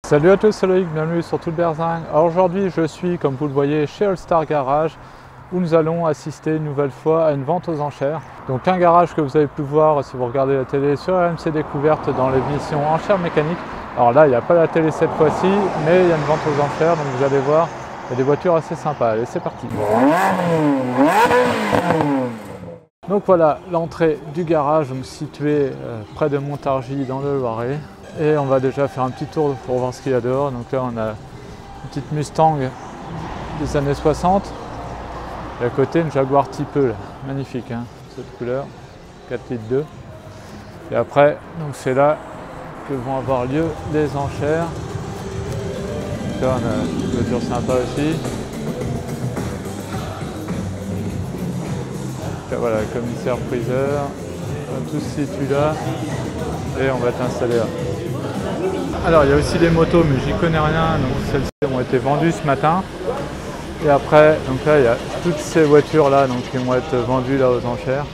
Salut à tous, c'est Loïc, bienvenue sur Tout le Berzing. Alors aujourd'hui je suis, comme vous le voyez, chez All Star Garage où nous allons assister une nouvelle fois à une vente aux enchères. Donc un garage que vous avez pu voir si vous regardez la télé sur RMC Découverte dans l'émission Enchères mécaniques. Alors là il n'y a pas la télé cette fois-ci, mais il y a une vente aux enchères, donc vous allez voir, il y a des voitures assez sympas. Allez, c'est parti. Donc voilà l'entrée du garage, donc situé près de Montargis dans le Loiret. Et on va déjà faire un petit tour pour voir ce qu'il y a dehors. Donc là on a une petite Mustang des années 60. Et à côté une Jaguar Type E, là. Magnifique hein, cette couleur, 4 litres 2. Et après, donc c'est là que vont avoir lieu les enchères. Donc là on a une voiture sympa aussi. Donc là, voilà, commissaire-priseur. Tout se situe là. Et on va être installé là. Alors il y a aussi des motos, mais j'y connais rien, donc celles-ci ont été vendues ce matin. Et après, donc là il y a toutes ces voitures là donc, qui vont être vendues là aux enchères.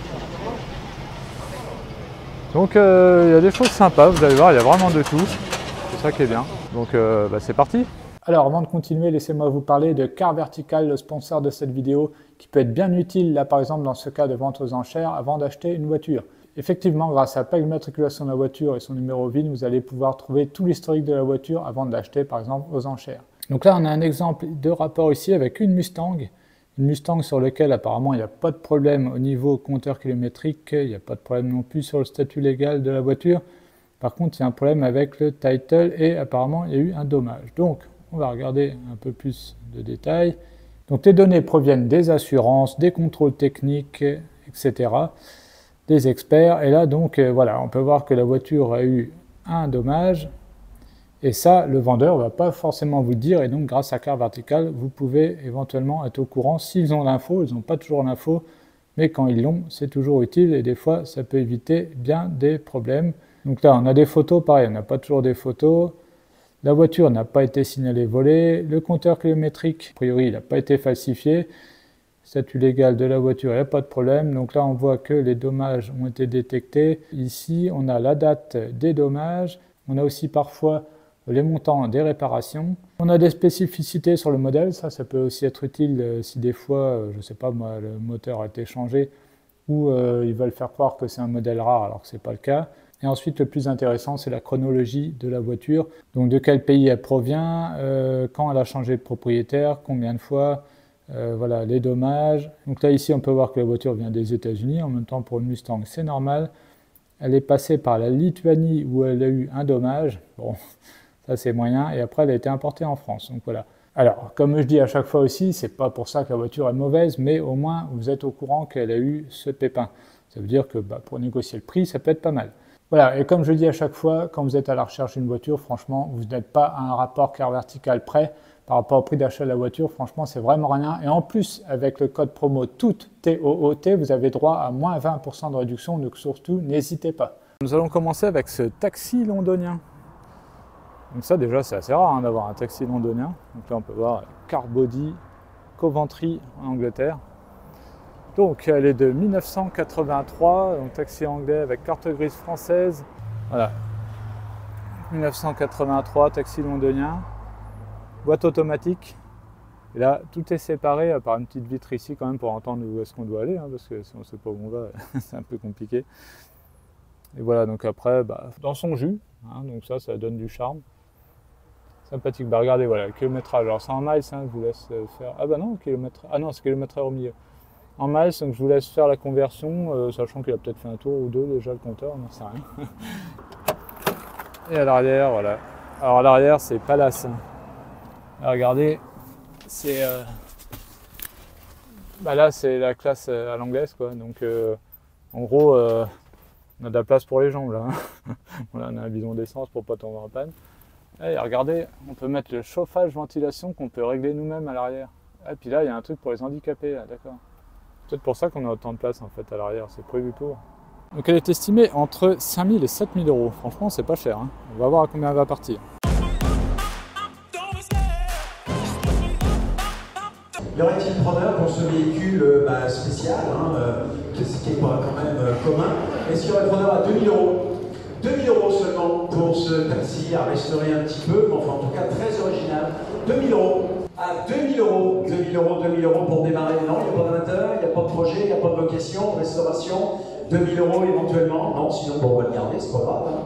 Donc il y a des choses sympas, vous allez voir, il y a vraiment de tout. C'est ça qui est bien. Donc c'est parti. Alors avant de continuer, laissez-moi vous parler de Car Vertical, le sponsor de cette vidéo, qui peut être bien utile là par exemple dans ce cas de vente aux enchères avant d'acheter une voiture. Effectivement, grâce à la plaque d'immatriculation de la voiture et son numéro VIN, vous allez pouvoir trouver tout l'historique de la voiture avant de l'acheter, par exemple, aux enchères. Donc là, on a un exemple de rapport ici avec une Mustang sur laquelle apparemment il n'y a pas de problème au niveau compteur kilométrique, il n'y a pas de problème non plus sur le statut légal de la voiture. Par contre, il y a un problème avec le title et apparemment il y a eu un dommage. Donc, on va regarder un peu plus de détails. Donc, les données proviennent des assurances, des contrôles techniques, etc., des experts. Et là, donc, voilà, on peut voir que la voiture a eu un dommage. Et ça, le vendeur ne va pas forcément vous le dire. Et donc, grâce à Car Vertical, vous pouvez éventuellement être au courant s'ils ont l'info. Ils n'ont pas toujours l'info, mais quand ils l'ont, c'est toujours utile. Et des fois, ça peut éviter bien des problèmes. Donc là, on a des photos. Pareil, on n'a pas toujours des photos. La voiture n'a pas été signalée volée. Le compteur kilométrique, a priori, il n'a pas été falsifié. Statut légal de la voiture, il n'y a pas de problème. Donc là, on voit que les dommages ont été détectés. Ici, on a la date des dommages. On a aussi parfois les montants des réparations. On a des spécificités sur le modèle. Ça peut aussi être utile si des fois, je ne sais pas moi, le moteur a été changé ou ils veulent faire croire que c'est un modèle rare alors que ce n'est pas le cas. Et ensuite, le plus intéressant, c'est la chronologie de la voiture. Donc, de quel pays elle provient, quand elle a changé de propriétaire, combien de fois. Voilà les dommages. Donc là ici on peut voir que la voiture vient des États-Unis. En même temps pour une Mustang c'est normal. Elle est passée par la Lituanie où elle a eu un dommage. Bon, ça c'est moyen. Et après elle a été importée en France. Donc voilà. Alors comme je dis à chaque fois aussi, c'est pas pour ça que la voiture est mauvaise, mais au moins vous êtes au courant qu'elle a eu ce pépin. Ça veut dire que pour négocier le prix, ça peut être pas mal. Voilà, et comme je dis à chaque fois, quand vous êtes à la recherche d'une voiture, franchement, vous n'êtes pas à un rapport Car Vertical près. Par rapport au prix d'achat de la voiture, franchement, c'est vraiment rien. Et en plus, avec le code promo TOOT, T-O-O-T, vous avez droit à moins 20% de réduction. Donc surtout, n'hésitez pas. Nous allons commencer avec ce taxi londonien. Donc ça déjà, c'est assez rare hein, d'avoir un taxi londonien. Donc là, on peut voir Car Body, Coventry en Angleterre. Donc elle est de 1983, donc taxi anglais avec carte grise française. Voilà, 1983, taxi londonien. Boîte automatique, et là tout est séparé à part une petite vitre ici quand même pour entendre où est-ce qu'on doit aller, hein, parce que si on ne sait pas où on va, c'est un peu compliqué. Et voilà, donc après, dans son jus, hein, donc ça donne du charme. Sympathique, regardez, voilà, le kilométrage, alors c'est en miles, hein, je vous laisse faire, ah bah non, kilomètre, ah non, c'est kilomètre-heure au milieu. En miles, donc je vous laisse faire la conversion, sachant qu'il a peut-être fait un tour ou deux déjà le compteur, on n'en sait rien. Et à l'arrière, voilà, alors à l'arrière c'est Palace. Regardez, c'est là c'est la classe à l'anglaise quoi, donc en gros on a de la place pour les jambes là. Voilà, on a un bidon d'essence pour pas tomber en panne. Et regardez, on peut mettre le chauffage ventilation qu'on peut régler nous-mêmes à l'arrière. Et puis là il y a un truc pour les handicapés là, d'accord. Peut-être pour ça qu'on a autant de place en fait à l'arrière, c'est prévu pour. Donc elle est estimée entre 5 000 et 7 000 euros. Franchement c'est pas cher, hein. On va voir à combien elle va partir. Y aurait-il preneur pour ce véhicule spécial, qui est quand même commun? Est-ce qu'il y aurait preneur à 2 000 euros? 2000 € seulement pour ce taxi à restaurer un petit peu, enfin en tout cas très original. 2000 €. À 2000 €, 2000 €, 2000 € pour démarrer. Non, il n'y a pas d'amateur, il n'y a pas de projet, il n'y a pas de location, de restauration. 2000 € éventuellement. Non, sinon bon, on va le garder, c'est pas grave. Hein.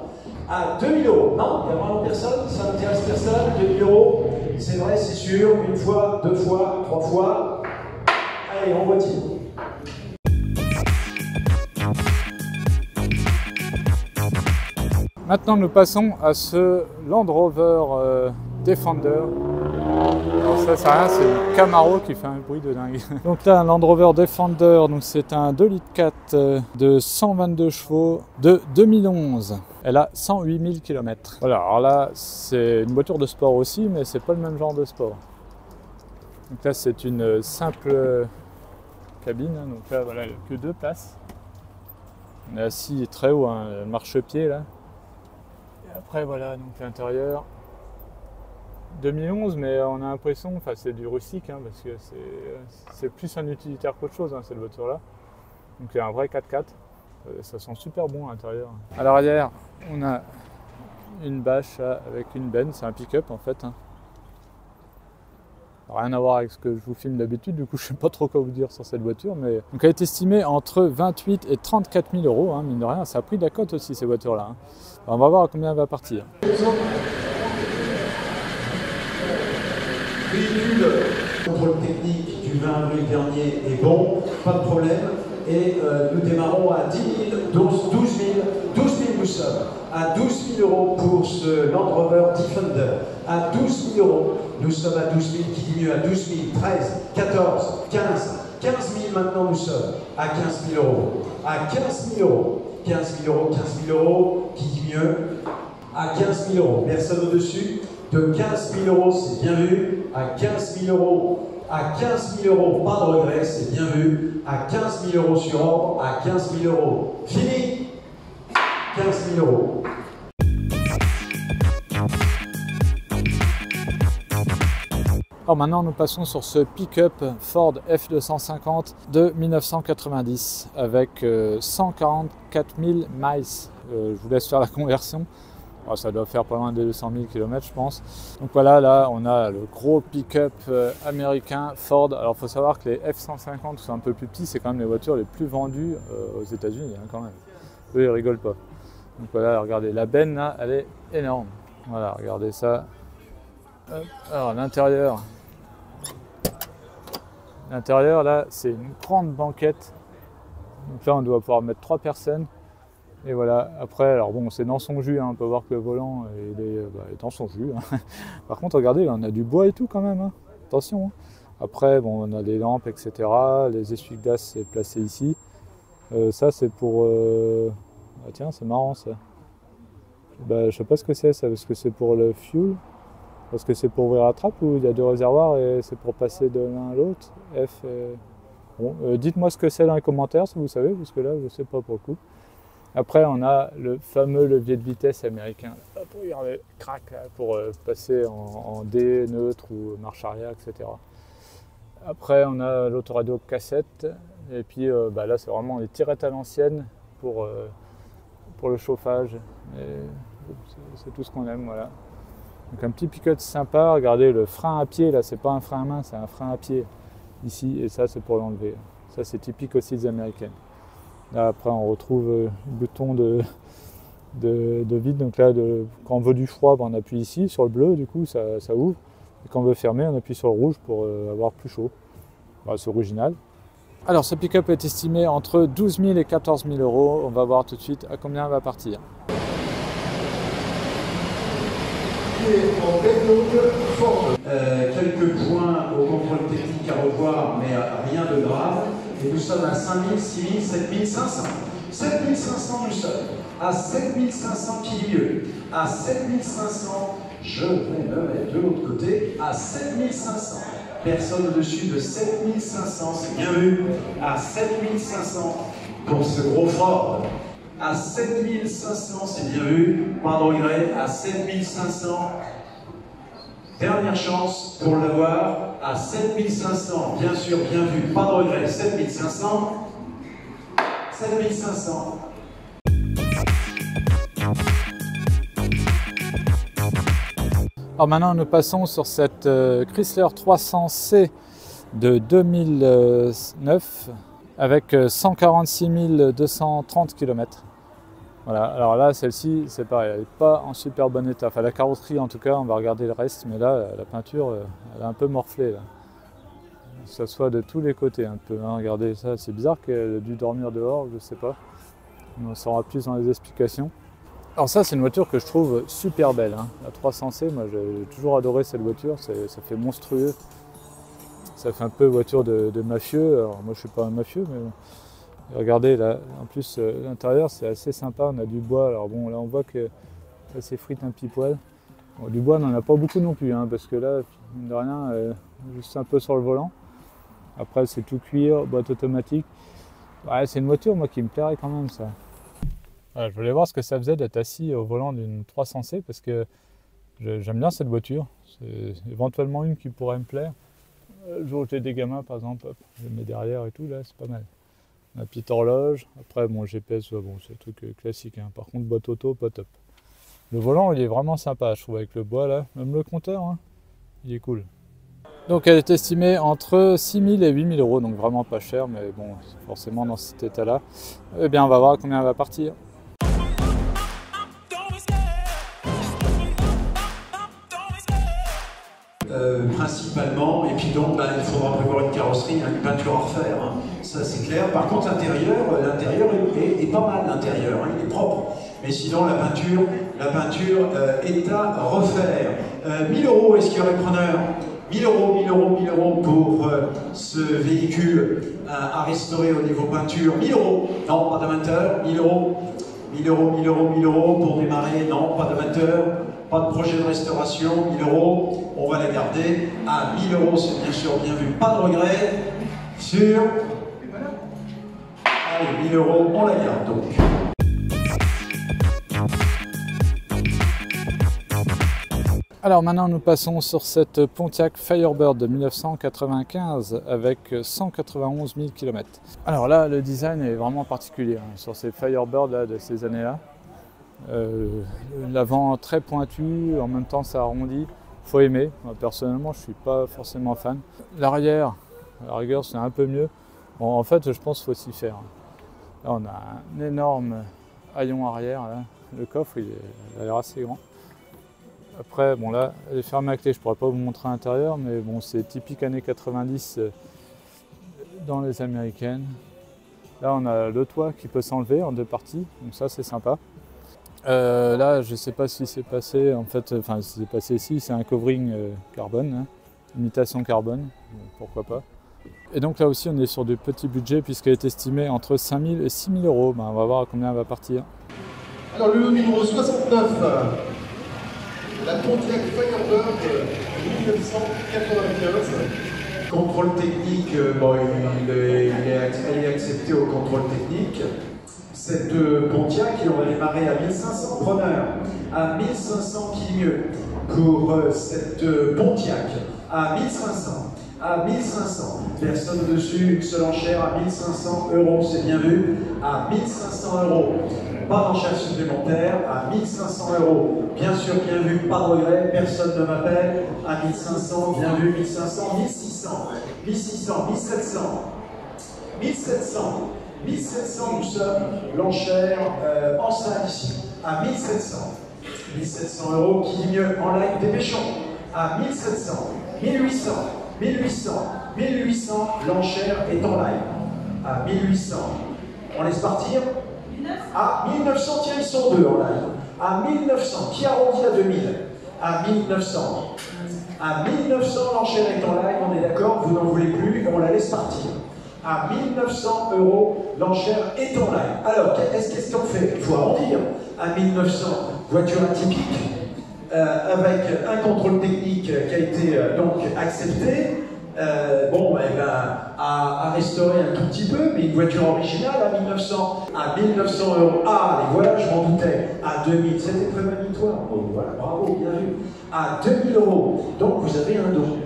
À 2000 €. Non, il n'y a vraiment personne, ça n'intéresse personne. 2000 €, c'est vrai, c'est sûr. Une fois, deux fois, trois fois. Allez, en voiture. Maintenant, nous passons à ce Land Rover Defender. Alors ça, c'est rien, c'est le Camaro qui fait un bruit de dingue. Donc là, un Land Rover Defender, donc c'est un 2,4 litres de 122 chevaux de 2011. Elle a 108 000 km. Voilà, alors là, c'est une voiture de sport aussi, mais c'est pas le même genre de sport. Donc là, c'est une simple cabine. Donc là, voilà, il n'y a que 2 places. On est assis très haut, hein, le marchepied là. Et après, voilà, donc l'intérieur. 2011, mais on a l'impression, enfin c'est du rustique, hein, parce que c'est plus un utilitaire qu'autre chose, hein, cette voiture-là. Donc il y a un vrai 4x4, ça sent super bon à l'intérieur. À l'arrière, on a une bâche avec une benne, c'est un pick-up en fait. Hein. Rien à voir avec ce que je vous filme d'habitude, du coup je ne sais pas trop quoi vous dire sur cette voiture, mais donc elle est estimée entre 28 et 34 000 €, hein, mine de rien, ça a pris de la cote aussi ces voitures-là. Hein. On va voir à combien elle va partir. Véhicule, contrôle technique du 20 avril dernier est bon, pas de problème. Et nous démarrons à 10 000, 12 000 nous sommes. À 12 000 € pour ce Land Rover Defender. À 12 000 €, nous sommes à 12 000, qui dit mieux, à 12 000, 13, 14, 15 000 maintenant nous sommes. À 15 000 €. À 15 000 €. 15 000 €, 15 000 €, qui dit mieux. À 15 000 €. Personne au-dessus. De 15 000 €, c'est bien vu. À 15 000 €, à 15 000 €, pas de regret, c'est bien vu. À 15 000 € sur ordre, à 15 000 €. Fini. 15 000 €. Alors maintenant, nous passons sur ce pick-up Ford F250 de 1990 avec 144 000 miles. Je vous laisse faire la conversion. Oh, ça doit faire pas loin des 200 000 km, je pense. Donc voilà, là, on a le gros pick-up américain Ford. Alors, il faut savoir que les F-150 sont un peu plus petits. C'est quand même les voitures les plus vendues aux États-Unis, hein, quand même. Eux, ils rigolent pas. Donc voilà, regardez, la benne, là, elle est énorme. Voilà, regardez ça. Hop. Alors, l'intérieur. L'intérieur, là, c'est une grande banquette. Donc là, on doit pouvoir mettre 3 personnes. Et voilà, après, alors bon, c'est dans son jus, hein, on peut voir que le volant il est dans son jus. Hein. Par contre, regardez, là, on a du bois et tout quand même, hein. Attention. Hein. Après, bon, on a des lampes, etc. Les essuie-glaces, c'est placé ici. Ça, c'est pour... Ah tiens, c'est marrant ça. Je sais pas ce que c'est ça, parce que c'est pour le fuel. Parce que c'est pour ouvrir la trappe ou il y a 2 réservoirs et c'est pour passer de l'un à l'autre. Bon, dites-moi ce que c'est dans les commentaires si vous savez, parce que là, je ne sais pas pour le coup. Après, on a le fameux levier de vitesse américain. Hop, regardez, crac, là, pour passer en D, neutre ou marche arrière, etc. Après, on a l'autoradio cassette. Et puis là, c'est vraiment les tirettes à l'ancienne pour le chauffage. C'est tout ce qu'on aime, voilà. Donc un petit pick-up sympa. Regardez, le frein à pied, là, c'est pas un frein à main, c'est un frein à pied. Ici, et ça, c'est pour l'enlever. Ça, c'est typique aussi des américaines. Là, après, on retrouve le bouton de vide. Donc là, quand on veut du froid, on appuie ici sur le bleu, du coup, ça ouvre. Et quand on veut fermer, on appuie sur le rouge pour avoir plus chaud. C'est original. Alors, ce pick-up est estimé entre 12 000 et 14 000 €. On va voir tout de suite à combien elle va partir. Quelques points au contrôle technique à revoir, mais rien de grave. Et nous sommes à 5 000, 6 000, 7 500. 7 500 nous sommes. À 7 500 qui dit mieux. À 7 500, je vais me mettre de l'autre côté. À 7 500. Personne au-dessus de 7 500, c'est bien vu. À 7 500 pour ce gros Ford. À 7 500, c'est bien vu. Pas de regret. À 7 500. Dernière chance pour l'avoir à 7 500, bien sûr, bien vu, pas de regret, 7 500, 7 500. Alors maintenant, nous passons sur cette Chrysler 300C de 2009 avec 146 230 km. Voilà, alors là, celle-ci, c'est pareil, elle n'est pas en super bon état. Enfin, la carrosserie, en tout cas, on va regarder le reste, mais là, la peinture, elle est un peu morflée. Là. Ça soit de tous les côtés un peu. Hein. Regardez ça, c'est bizarre qu'elle ait dû dormir dehors, je sais pas. On en saura plus dans les explications. Alors ça, c'est une voiture que je trouve super belle. Hein. La 300C, moi, j'ai toujours adoré cette voiture, ça fait monstrueux. Ça fait un peu voiture de mafieux. Alors moi, je suis pas un mafieux, mais... Regardez là, en plus l'intérieur c'est assez sympa, on a du bois, alors bon là on voit que ça s'effrite un petit poil. Bon, du bois on n'en a pas beaucoup non plus, hein, parce que là, mine de rien, juste un peu sur le volant. Après c'est tout cuir, boîte automatique. Ouais, c'est une voiture moi qui me plairait quand même ça. Voilà, je voulais voir ce que ça faisait d'être assis au volant d'une 300C parce que j'aime bien cette voiture. C'est éventuellement une qui pourrait me plaire. Le jour où j'ai des gamins par exemple, hop, je le mets derrière et tout, là c'est pas mal. La petite horloge, après bon GPS, bon, c'est un truc classique, hein. Par contre boîte auto, pas top. Le volant il est vraiment sympa je trouve avec le bois là, même le compteur, hein, il est cool. Donc elle est estimée entre 6 000 et 8 000 euros, donc vraiment pas cher, mais bon forcément dans cet état là. Eh bien on va voir combien elle va partir. Principalement, et puis donc il faudra prévoir une carrosserie, une peinture à refaire, hein. Ça c'est clair. Par contre l'intérieur est pas mal, l'intérieur, hein, il est propre. Mais sinon la peinture est à refaire. 1000 euros, est-ce qu'il y aurait preneur? 1000 euros pour ce véhicule à restaurer au niveau peinture. 1000 euros, non, pas d'amateur. 1000 euros. 1000 euros pour démarrer, non, pas d'amateur. Pas de projet de restauration, 1000 euros, on va la garder à 1000 euros, c'est bien sûr bien vu, pas de regret, sur... Allez, 1000 euros, on la garde donc. Alors maintenant nous passons sur cette Pontiac Firebird de 1995 avec 191 000 km. Alors là, le design est vraiment particulier hein, sur ces Firebird là, de ces années-là. L'avant très pointu, en même temps ça arrondit, faut aimer. Moi, personnellement je suis pas forcément fan. L'arrière, à la rigueur c'est un peu mieux. Bon en fait je pense qu'il faut s'y faire. Là on a un énorme haillon arrière, là. Le coffre il a l'air assez grand. Après bon là elle est fermée à clé, je pourrais pas vous montrer à l'intérieur, mais bon c'est typique années 90 dans les américaines. Là on a le toit qui peut s'enlever en deux parties, donc ça c'est sympa. Là, je ne sais pas si c'est passé, en fait, enfin, si c'est passé ici, c'est un covering carbone, hein, imitation carbone, pourquoi pas. Et donc là aussi, on est sur du petit budget puisqu'elle est estimée entre 5 000 et 6 000 euros. Ben, on va voir à combien elle va partir. Alors, le lot numéro 69, la Pontiac Firebird 1995. Contrôle technique, bon, elle est acceptée au contrôle technique. Cette Pontiac, on va démarrer à 1500 preneurs, à 1500 qui mieux pour cette Pontiac, à 1500, à 1500, personne dessus, une seule enchère à 1500 euros, c'est bien vu, à 1500 euros, pas d'enchère supplémentaire, à 1500 euros, bien sûr, bien vu, pas de regret, personne ne m'appelle, à 1500, bien vu, 1500, 1600, 1600, 1700, 1700, 1700, nous sommes, l'enchère en salle ici, à 1700. 1700 euros, qui dit mieux en live, dépêchons, à 1700, 1800, 1800, 1800, l'enchère est en live, à 1800. On laisse partir, à 1900, tiens, ils sont deux en live, à 1900, qui arrondit à 2000, à 1900. À 1900, l'enchère est en live, on est d'accord, vous n'en voulez plus, on la laisse partir. À 1900 euros, l'enchère est en live. Alors, qu'est-ce qu'on fait? Il faut arrondir. À 1900, voiture atypique, avec un contrôle technique qui a été donc accepté. Bon, à restaurer un tout petit peu, mais une voiture originale à 1900. À 1900 euros. Ah, les voilà, je m'en doutais. À 2000, c'était prémonitoire. Oh, voilà, bravo, bien vu. À 2000 euros. Donc, vous avez un don.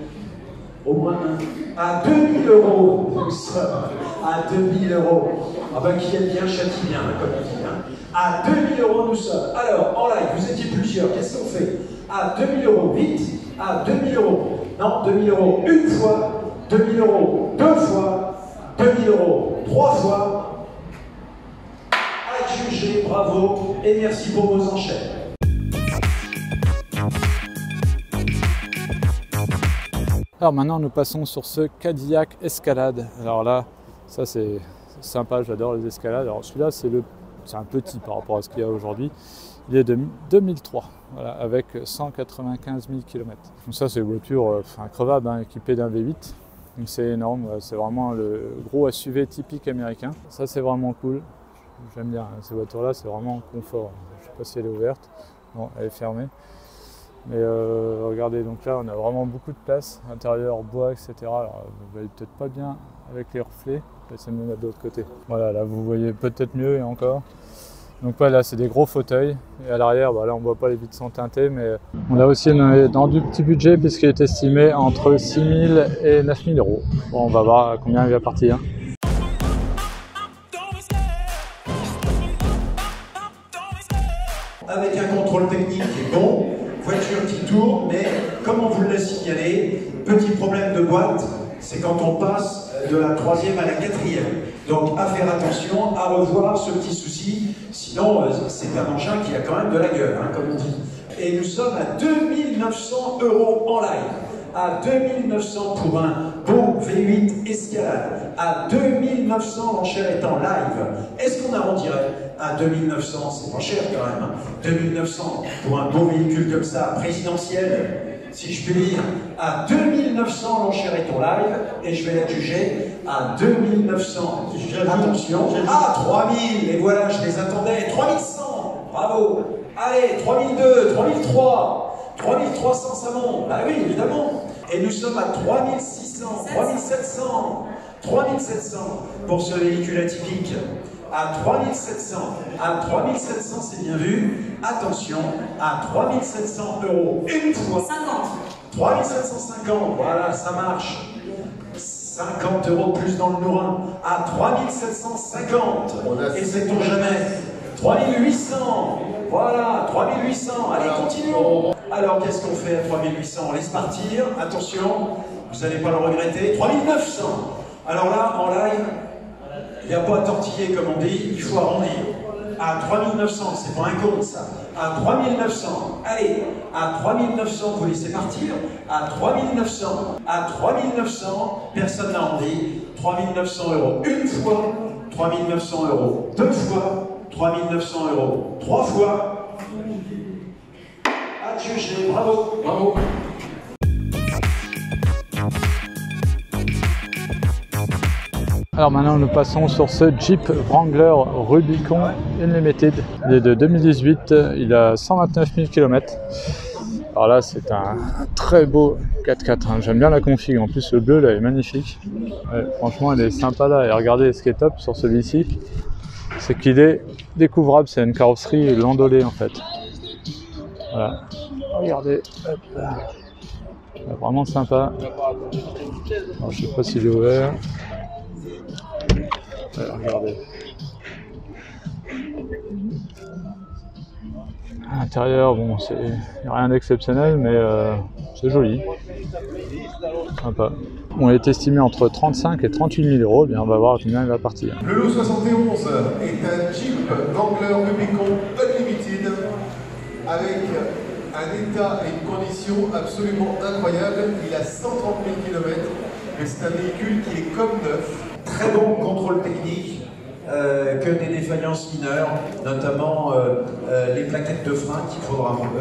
Au moins un. À 2000 euros, nous sommes. À 2000 euros. Ah ben, qui aime bien, châtie bien, comme on dit. Hein. À 2000 euros, nous sommes. Alors, en live, vous étiez plusieurs. Qu'est-ce qu'on fait? à 2000 euros, vite, à 2000 euros. Non, 2000 euros une fois, 2000 euros deux fois, 2000 euros trois fois. Adjugé, bravo et merci pour vos enchères. Alors maintenant nous passons sur ce Cadillac Escalade. Alors là, ça c'est sympa, j'adore les escalades. Alors celui-là c'est un petit par rapport à ce qu'il y a aujourd'hui. Il est de 2003, voilà, avec 195 000 km. Donc ça c'est une voiture increvable, hein, équipée d'un V8. Donc c'est énorme, c'est vraiment le gros SUV typique américain. Ça c'est vraiment cool. J'aime bien hein, ces voitures-là, c'est vraiment confort. Je ne sais pas si elle est ouverte. Non, elle est fermée. Mais regardez, donc là on a vraiment beaucoup de place, intérieur, bois, etc. Alors vous voyez peut-être pas bien avec les reflets, je vais essayer de me mettre de l'autre côté. Voilà, là vous voyez peut-être mieux et encore. Donc voilà, c'est des gros fauteuils. Et à l'arrière, bah, là on ne voit pas les vitres sont teintées, mais on a aussi dans du petit budget puisqu'il est estimé entre 6 000 et 9 000 euros. Bon, on va voir à combien il va partir. Avec un contrôle technique qui est bon, voiture qui tourne, mais comme on vous l'a signalé, petit problème de boîte, c'est quand on passe de la 3e à la 4e. Donc à faire attention, à revoir ce petit souci, sinon c'est un engin qui a quand même de la gueule, hein, comme on dit. Et nous sommes à 2900 euros en live. À 2900 pour un beau V8 Escalade. À 2900, l'enchère est en live. Est-ce qu'on arrondirait à 2900? C'est pas cher quand même. Hein. 2900 pour un beau véhicule comme ça, présidentiel, si je puis dire. À 2900, l'enchère est en live. Et je vais la juger à 2900. Attention, à 3000. Et voilà, je les attendais. 3100. Bravo. Allez, 3002, 3003. 3300, ça monte. Bah oui, évidemment. Et nous sommes à 3600, 3700, 3700 pour ce véhicule atypique. À 3700, à 3700, c'est bien vu. Attention, à 3700 euros une fois. 50. 3750, voilà, ça marche. 50 euros de plus dans le Nourin. À 3750. Et sait-on jamais. 3800. Voilà, 3800. Allez, continuons. Alors, qu'est-ce qu'on fait à 3800? On laisse partir. Attention, vous n'allez pas le regretter. 3900. Alors là, en live, il n'y a pas à tortiller, comme on dit. Il faut arrondir. À 3900, c'est pas un compte, ça. À 3900. Allez, à 3900, vous laissez partir. À 3900. À 3900, personne n'a arrondi. 3900 euros une fois. 3900 euros deux fois. 3900 euros trois fois. Adjugé, bravo, bravo. Alors maintenant nous passons sur ce Jeep Wrangler Rubicon Unlimited. Il est de 2018, il a 129 000 km. Alors là c'est un très beau 4x4, hein. J'aime bien la config, en plus le bleu là est magnifique. Ouais, franchement elle est sympa là, et regardez ce qui est top sur celui-ci, c'est qu'il est découvrable, c'est une carrosserie landaulet en fait. Voilà, regardez, hop là. Vraiment sympa. Alors, je sais pas s'il est ouvert. Ouais, regardez. À l'intérieur, bon, il n'y a rien d'exceptionnel, mais c'est joli. Sympa. On est estimé entre 35 et 38 000 euros. Bien, on va voir combien il va partir. Le lot 71 est un Jeep Wrangler Rubicon Unlimited avec un état et une condition absolument incroyable. Il a 130 000 km, mais c'est un véhicule qui est comme neuf. Très bon contrôle technique, que des défaillances mineures, notamment les plaquettes de frein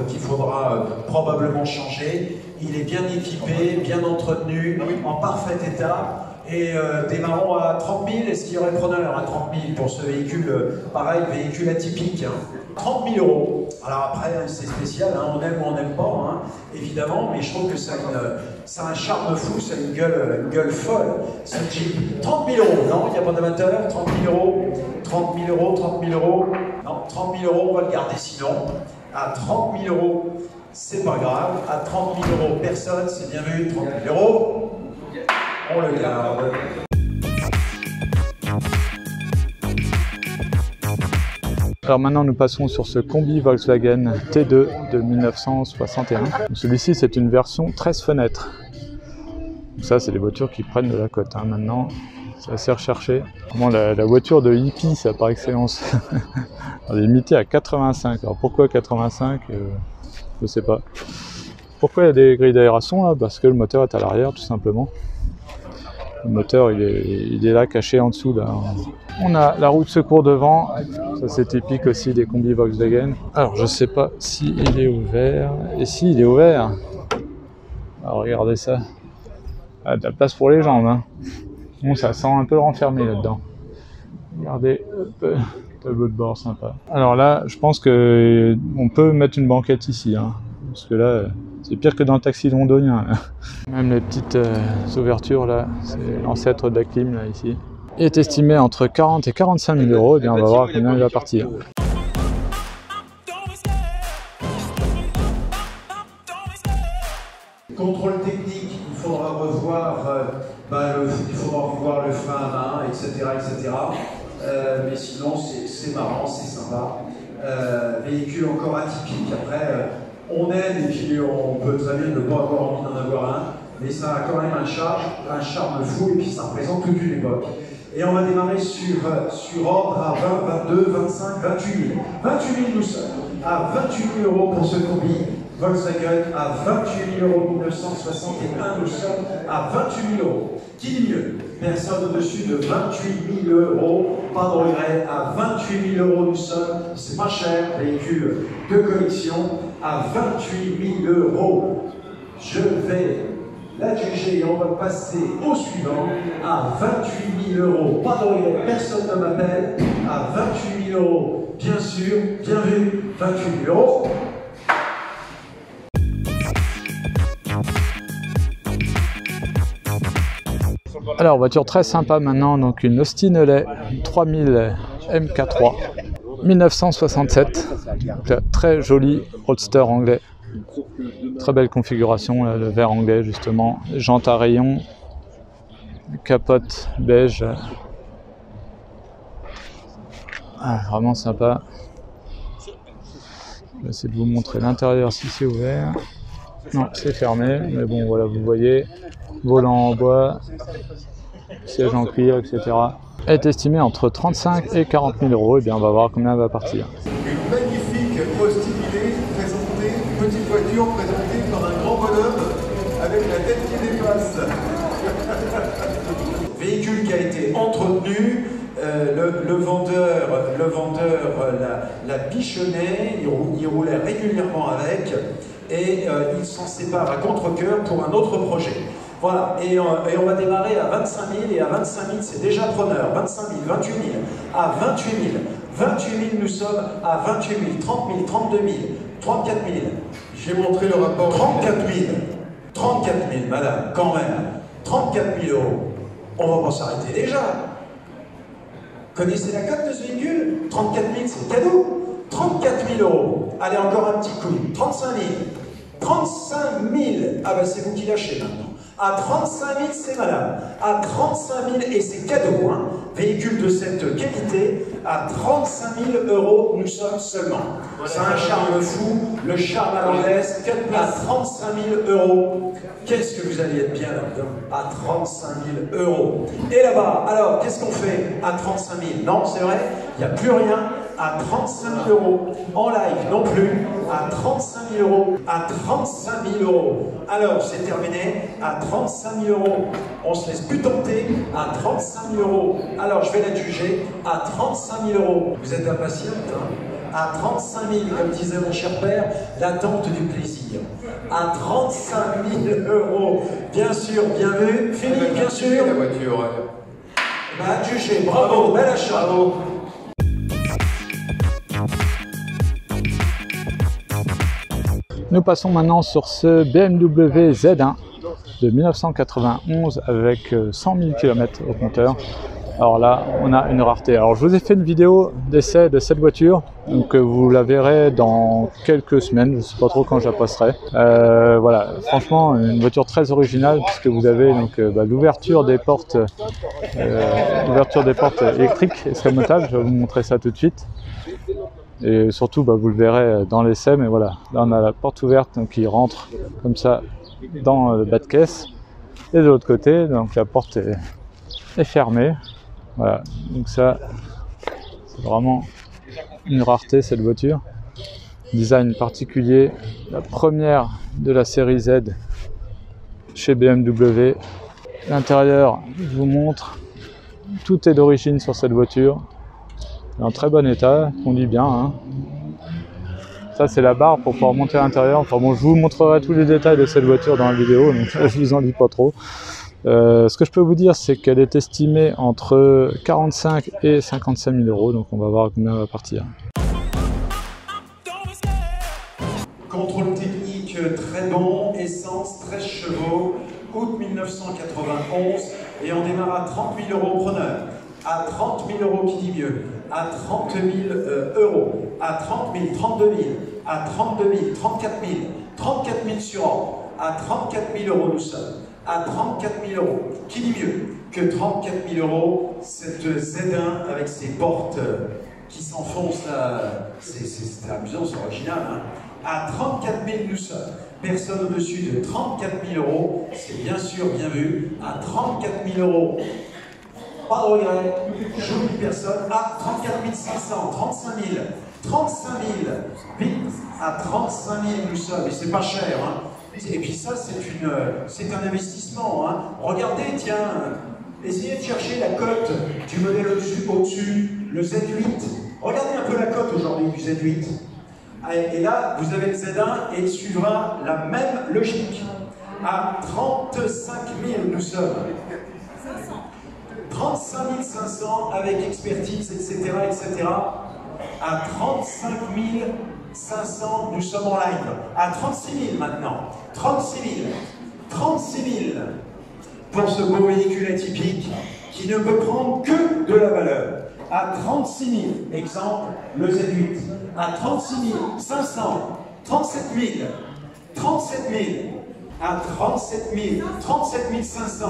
qu'il faudra probablement changer. Il est bien équipé, bien entretenu, en parfait état. Et démarrons à 30 000, est-ce qu'il y aurait preneur à 30 000 pour ce véhicule, pareil, véhicule atypique, hein. 30 000 euros. Alors après, c'est spécial, hein, on aime ou on n'aime pas, hein, évidemment, mais je trouve que ça a un charme fou, ça a une gueule folle, ce Jeep. 30 000 euros, non, il n'y a pas d'amateur, 30 000 euros, 30 000 euros, 30 000 euros, non, 30 000 euros, on va le garder sinon. À 30 000 euros, c'est pas grave, à 30 000 euros, personne, c'est bien vu, 30 000 euros, on le garde. Alors maintenant nous passons sur ce combi Volkswagen T2 de 1961. Celui-ci c'est une version 13 fenêtres. Donc ça c'est des voitures qui prennent de la cote hein. Maintenant c'est assez recherché. Vraiment la voiture de hippie ça par excellence. Elle est limitée à 85. Alors pourquoi 85 je sais pas. Pourquoi il y a des grilles d'aération là? Parce que le moteur est à l'arrière tout simplement. Le moteur il est là caché en dessous là. On a la roue de secours devant, ça c'est typique aussi des combis Volkswagen. Alors je sais pas si il est ouvert, et si il est ouvert. Alors regardez ça, ah, de la place pour les jambes hein. Bon ça sent un peu renfermé là-dedans. Regardez, tableau de bord sympa. Alors là je pense que on peut mettre une banquette ici hein, parce que là c'est pire que dans le taxi londonien. Même les petites ouvertures là, c'est l'ancêtre de la clim là ici. Il est estimé entre 40 et 45 000 euros, et bien on va voir combien il va partir. Contrôle technique, il faudra revoir, il faudra revoir le frein à main, etc. etc. Mais sinon c'est marrant, c'est sympa. Véhicule encore atypique, après on aime et puis on peut très bien ne pas avoir envie d'en avoir un, mais ça a quand même un charme fou et puis ça représente toute une époque. Et on va démarrer sur ordre à 20, 22, 25, 28 000. 28 000 nous sommes à 28 000 euros pour ce combi Volkswagen, à 28 000 euros 1961, nous sommes à 28 000 euros. Qui dit mieux? Personne au-dessus de 28 000 euros, pas de regret, à 28 000 euros nous sommes, c'est pas cher, véhicule de collection, à 28 000 euros. Je vais l'adjuger et on va passer au suivant à 28 000 euros. Pas de regret, personne ne m'appelle. À 28 000 euros, bien sûr, bien vu, 28 000 euros. Alors voiture très sympa maintenant, donc une Austin Alley 3000 MK3 1967. Donc là, très joli roadster anglais. Très belle configuration, là, le verre anglais justement, jantes à rayons, capote beige, ah, vraiment sympa. Je vais essayer de vous montrer l'intérieur si c'est ouvert. Non, c'est fermé, mais bon voilà, vous voyez, volant en bois, siège en cuir, etc. Elle est estimée entre 35 et 40 000 euros, et bien on va voir combien elle va partir. Une magnifique Austin présentée, une petite voiture présentée par un grand bonhomme avec la tête qui dépasse. Véhicule qui a été entretenu, le vendeur la bichonnait, il roulait régulièrement avec, et il s'en sépare à contre-cœur pour un autre projet. Voilà, et on va démarrer à 25 000, et à 25 000 c'est déjà preneur, 25 000, 28 000, à 28 000, 28 000 nous sommes à 28 000, 30 000, 32 000, 34 000. J'ai montré le rapport. 34 000, madame, quand même, 34 000 euros. On va pas s'arrêter déjà. Connaissez la cote de ce véhicule? 34 000, c'est cadeau. 34 000 euros. Allez, encore un petit coup. 35 000. 35 000. Ah ben c'est vous qui lâchez maintenant. À 35 000, c'est madame. À 35 000, et c'est cadeau, hein. Véhicule de cette qualité, à 35 000 euros, nous sommes seulement. C'est un charme fou, le charme à l'anglaise, à 35 000 euros. Qu'est-ce que vous allez être bien là-dedans? À 35 000 euros. Et là-bas, alors, qu'est-ce qu'on fait à 35 000? Non, c'est vrai, il n'y a plus rien. À 35 000 euros. En live non plus. À 35 000 euros. À 35 000 euros. Alors, c'est terminé. À 35 000 euros. On se laisse plus tenter. À 35 000 euros. Alors, je vais l'adjuger. À 35 000 euros. Vous êtes impatiente, hein? À 35 000, comme disait mon cher père, l'attente du plaisir. À 35 000 euros. Bien sûr, bien vu. Fini, bien sûr. La voiture. Adjugé. Bravo. Bel achat. Bravo. Nous passons maintenant sur ce BMW Z1 de 1991 avec 100 000 km au compteur. Alors là, on a une rareté. Alors je vous ai fait une vidéo d'essai de cette voiture, donc vous la verrez dans quelques semaines, je ne sais pas trop quand je la posterai. Voilà, franchement, une voiture très originale puisque vous avez donc l'ouverture des portes électriques escamotables. Je vais vous montrer ça tout de suite. Et surtout, vous le verrez dans l'essai, mais voilà, là on a la porte ouverte donc, qui rentre comme ça dans le bas de caisse. Et de l'autre côté, donc la porte est fermée. Voilà, donc ça, c'est vraiment une rareté cette voiture. Design particulier, la première de la série Z chez BMW. L'intérieur, je vous montre, tout est d'origine sur cette voiture. En très bon état, on dit bien. Hein. Ça c'est la barre pour pouvoir monter à l'intérieur. Enfin bon, je vous montrerai tous les détails de cette voiture dans la vidéo, donc je vous en dis pas trop. Ce que je peux vous dire, c'est qu'elle est estimée entre 45 et 55 000 euros, donc on va voir combien elle va partir. Contrôle technique très bon, essence 13 chevaux, août 1991, et on démarre à 30 000 euros preneur. À 30 000 euros, qui dit mieux, à 30 000 euros, à 30 000, 32 000, à 32 000, 34 000, 34 000 sur an, à 34 000 euros nous sommes, à 34 000 euros. Qui dit mieux que 34 000 euros, cette Z1 avec ses portes qui s'enfoncent là, c'est amusant, c'est original, hein. À 34 000 nous sommes. Personne au-dessus de 34 000 euros, c'est bien sûr bien vu. À 34 000 euros, pas de regret, j'oublie personne. À 34 500, 35 000, 35 000, vite, à 35 000 nous sommes, et c'est pas cher. Hein. Et puis ça, c'est un investissement. Hein. Regardez, tiens, essayez de chercher la cote du modèle au-dessus, le Z8. Regardez un peu la cote aujourd'hui du Z8. Et là, vous avez le Z1 et il suivra la même logique. À 35 000 nous sommes. 35 500 avec expertise, etc., etc. À 35 500 nous sommes en live. À 36 000 maintenant. 36 000. 36 000 pour ce beau véhicule atypique qui ne peut prendre que de la valeur. À 36 000, exemple, le Z8. À 36 500, 37 000, 37 000, à 37 000, 37 500,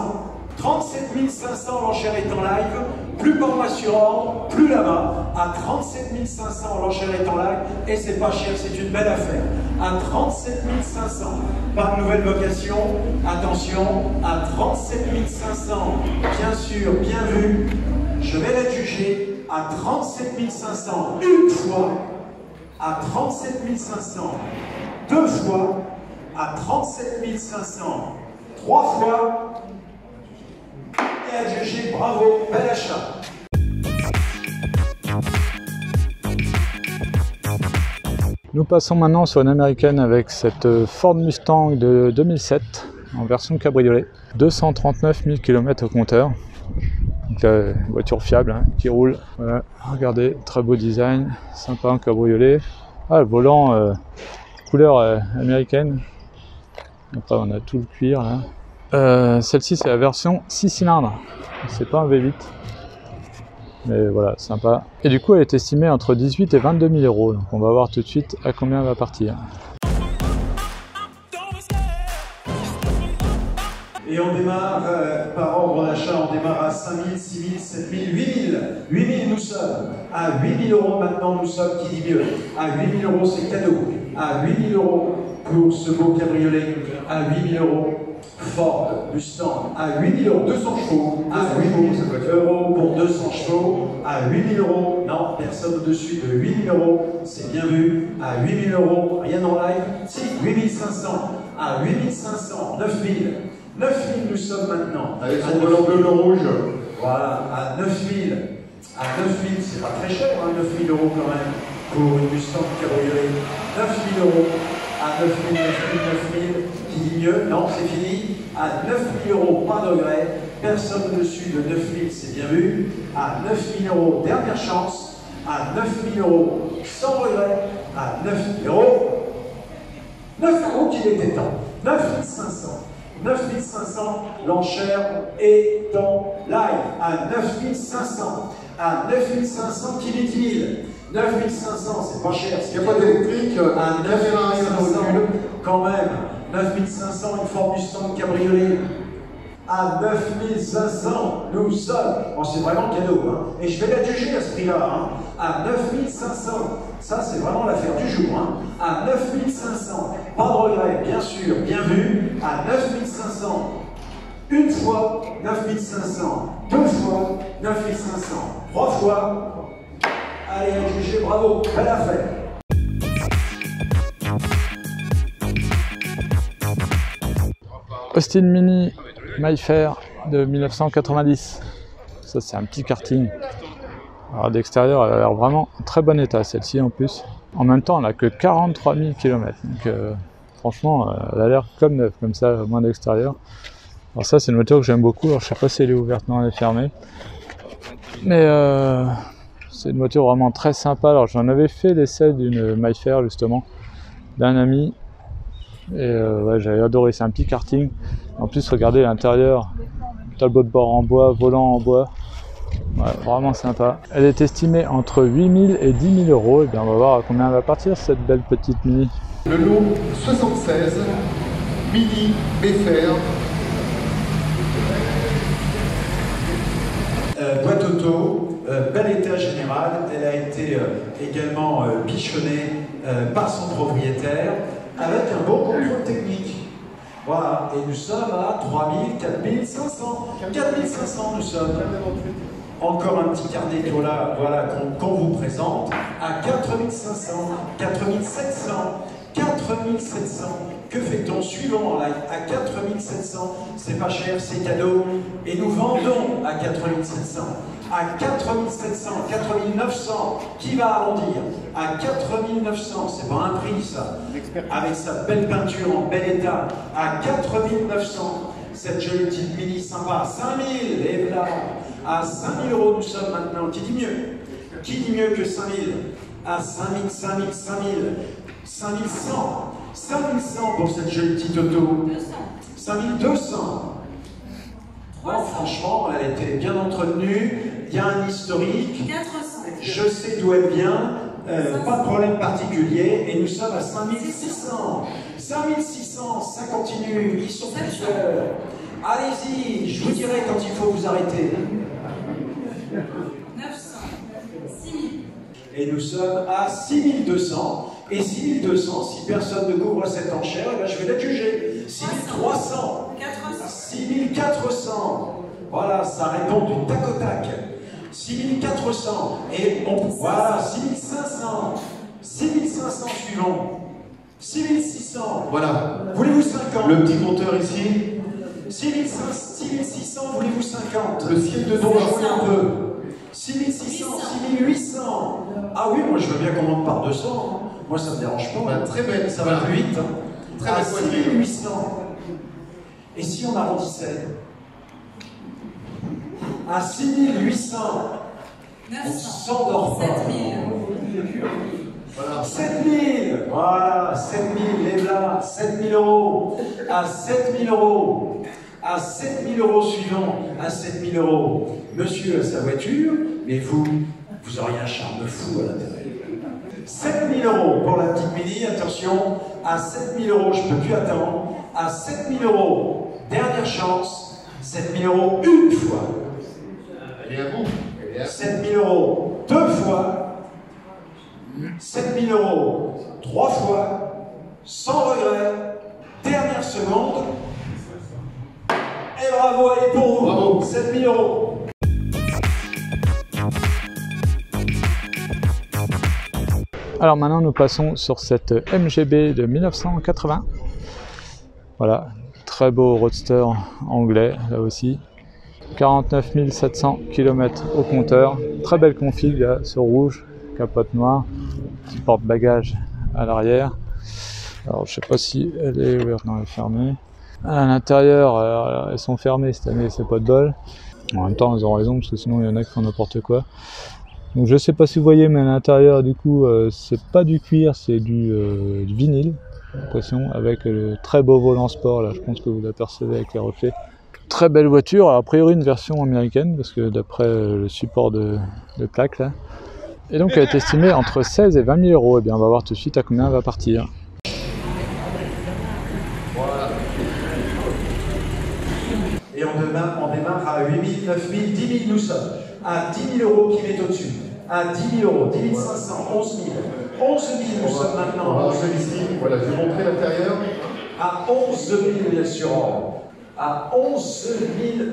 37 500, l'enchère est en live, plus par assurant, plus là-bas, à 37 500, l'enchère est en live, et c'est pas cher, c'est une belle affaire. À 37 500, par nouvelle vocation, attention, à 37 500, bien sûr, bien vu, je vais la juger à 37 500 une fois, à 37 500 deux fois, à 37 500 trois fois, et à juger, bravo, bel achat. Nous passons maintenant sur une américaine avec cette Ford Mustang de 2007 en version cabriolet. 239 000 km au compteur. Donc la voiture fiable hein, qui roule. Voilà. Regardez, très beau design, sympa en cabriolet. Ah, le volant couleur américaine. Après on a tout le cuir là. Celle-ci c'est la version 6 cylindres. C'est pas un V8. Mais voilà, sympa. Et du coup elle est estimée entre 18 et 22 000 euros. Donc on va voir tout de suite à combien elle va partir. Et on démarre par ordre d'achat, on démarre à 5 000, 6 000, 7 000, 8 000. 8 000 nous sommes. À 8 000 euros maintenant nous sommes, qui dit mieux. À 8 000 euros c'est cadeau. À 8 000 euros pour ce beau cabriolet. À 8 000 euros Ford Mustang. À 8 000 euros, 200 chevaux. À 8 000 euros pour 200 chevaux. À 8 000 euros, non, personne au-dessus de 8 000 euros, c'est bien vu. À 8 000 euros, rien en live. Si, 8 500. À 8 500, 9 000. 9 000 nous sommes maintenant. Avec son volant bleu, le rouge. Voilà, à 9 000. À 9 000, c'est pas très cher, hein, 9 000 euros quand même, pour une Mustang cabriolet. 9 000 euros. À 9 000, 9 000, 9 000. Qui dit mieux? Non, c'est fini. À 9 000 euros, pas de regret. Personne au-dessus de 9 000, c'est bien vu. À 9 000 euros, dernière chance. À 9 000 euros, sans regret. À 9 000 euros. 9 euros qu'il était temps. 9 500. 9 500, l'enchère est en live à 9 500. À 9 500, qui dit 10 000. 9 500, c'est pas cher. Il n'y a pas d'électrique. À 9 500, quand même. 9 500, une Ford Mustang cabriolet. À 9 500, nous sommes. Bon, c'est vraiment cadeau. Hein. Et je vais la juger à ce prix-là. Hein. à 9 500. Ça, c'est vraiment l'affaire du jour. Hein. À 9 500. Pas de regret, bien sûr, bien vu. À 9 500. Une fois, 9 500. Deux fois, 9 500. Trois fois. Allez, à juger, bravo, belle affaire. Austin Mini MyFair de 1990. Ça, c'est un petit karting. Alors d'extérieur, elle a l'air vraiment en très bon état, celle-ci en plus. En même temps, elle n'a que 43 000 km. Donc franchement, elle a l'air comme neuve, comme ça, moins d'extérieur. Alors ça, c'est une voiture que j'aime beaucoup. Alors je sais pas si elle est ouverte, non, elle est fermée. Mais c'est une voiture vraiment très sympa. Alors j'en avais fait l'essai d'une MyFair justement, d'un ami. Et ouais, j'avais adoré, c'est un petit karting. En plus, regardez l'intérieur, tableau de bord en bois, volant en bois. Ouais, vraiment sympa. Elle est estimée entre 8 000 et 10 000 euros. Et bien, on va voir à combien elle va partir cette belle petite Mini. Le lot 76, Mini MyFair. Boîte auto, bel état général. Elle a été également bichonnée par son propriétaire avec un bon contrôle technique. Voilà, et nous sommes à 3 000, 4 500. 4 500 nous sommes. Encore un petit carnet voilà, qu'on vous présente à 4 500, 4 700, 4 700. Que fait-on? Suivons en live à 4 700. C'est pas cher, c'est cadeau. Et nous vendons à 4 700. À 4 700, 4 900. Qui va arrondir? À 4 900. C'est pas un prix ça. Avec sa belle peinture en bel état. À 4 900. Cette jolie petite Mini sympa. 5 000. Et voilà. À 5 000 euros nous sommes maintenant. Qui dit mieux? Qui dit mieux que 5 000? À 5 000, 5 000, 5 000. 5 100. 5 100 pour cette jolie petite auto. 5 200. Bon, franchement, elle était bien entretenue. Il y a un historique. 400. Je sais d'où elle vient. Pas de problème particulier. Et nous sommes à 5 600. 5 600, ça continue. Ils sont plusieurs. Allez-y, je vous dirai quand il faut vous arrêter. 900. 6 000. Et nous sommes à 6 200. Et 6 200, si personne ne couvre cette enchère, eh bien je vais la juger. 6 300. 400. 6 400. Voilà, ça répond du tac au tac. 6 400. Et on, voilà, 6 500. 6 500 suivant. 6 600. Voilà. Voulez-vous 50? Le petit compteur ici. 6 600, voulez-vous 50? Le ciel de Pour droit. jouer un peu. 6 600, 6 800. Ah oui, moi je veux bien qu'on monte par 200. Hein. Moi ça me dérange pas. Bah, très belle. Ça va plus vite. Hein. Très À belle 6 voiture. 800. Et si on arrondissait? À 6 800. On 900. s'endort pas. 7 000. Voilà, 7 000. Voilà, 7 000. Et là, 7 000 euros. À 7 000 euros. À 7 000 euros suivant. À 7 000 euros. Monsieur a sa voiture, mais vous auriez un charme fou à l'intérieur. 7 000 euros pour la petite Mini, attention, à 7 000 euros, je ne peux plus attendre. À 7 000 euros, dernière chance, 7 000 euros une fois. Elle est à vous. 7 000 euros deux fois. 7 000 euros trois fois, sans regret. Dernière seconde. Et bravo, allez pour vous. Bravo. 7 000 euros. Alors maintenant nous passons sur cette MGB de 1980. Voilà, très beau roadster anglais là aussi. 49 700 km au compteur. Très belle config là, sur rouge, capote noire, petit porte-bagages à l'arrière. Alors je sais pas si elle est ouverte, non elle est fermée. À l'intérieur, elles sont fermées cette année, c'est pas de bol. En même temps ils ont raison parce que sinon il y en a qui font n'importe quoi. Donc je sais pas si vous voyez, mais à l'intérieur du coup c'est pas du cuir, c'est du vinyle, j'ai l'impression, avec le très beau volant sport là, je pense que vous l'apercevez avec les reflets. Très belle voiture, a priori une version américaine parce que d'après le support de plaque là. Et donc elle est estimée entre 16 et 20 000 euros. Et bien on va voir tout de suite à combien elle va partir. Et on démarre à 8 000, 9 000, 10 000 nous sommes. À 10 000 euros qui met au-dessus. à 10 000 euros, 10 500, 11 000. 11 000, nous sommes maintenant. On va ici, voilà, je vais montrer l'intérieur. À 11 000 sur ordre. À 11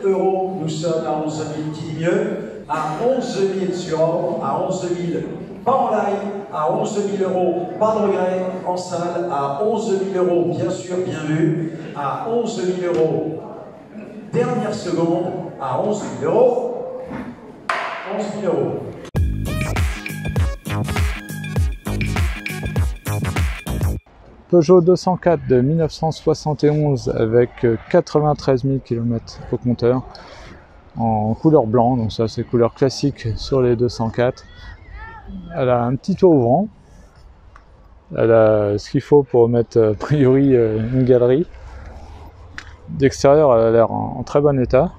000 euros, nous sommes à 11 000, qui dit mieux. À 11 000 sur ordre, à 11 000, pas en live, à 11 000 euros, pas de regret, en salle, à 11 000 euros, bien sûr, bien vu, à 11 000 euros, dernière seconde, à 11 000 euros, 11 000 euros. Peugeot 204 de 1971 avec 93 000 km au compteur en couleur blanc, donc ça c'est couleur classique sur les 204. Elle a un petit toit ouvrant, elle a ce qu'il faut pour mettre a priori une galerie. D'extérieur elle a l'air en très bon état.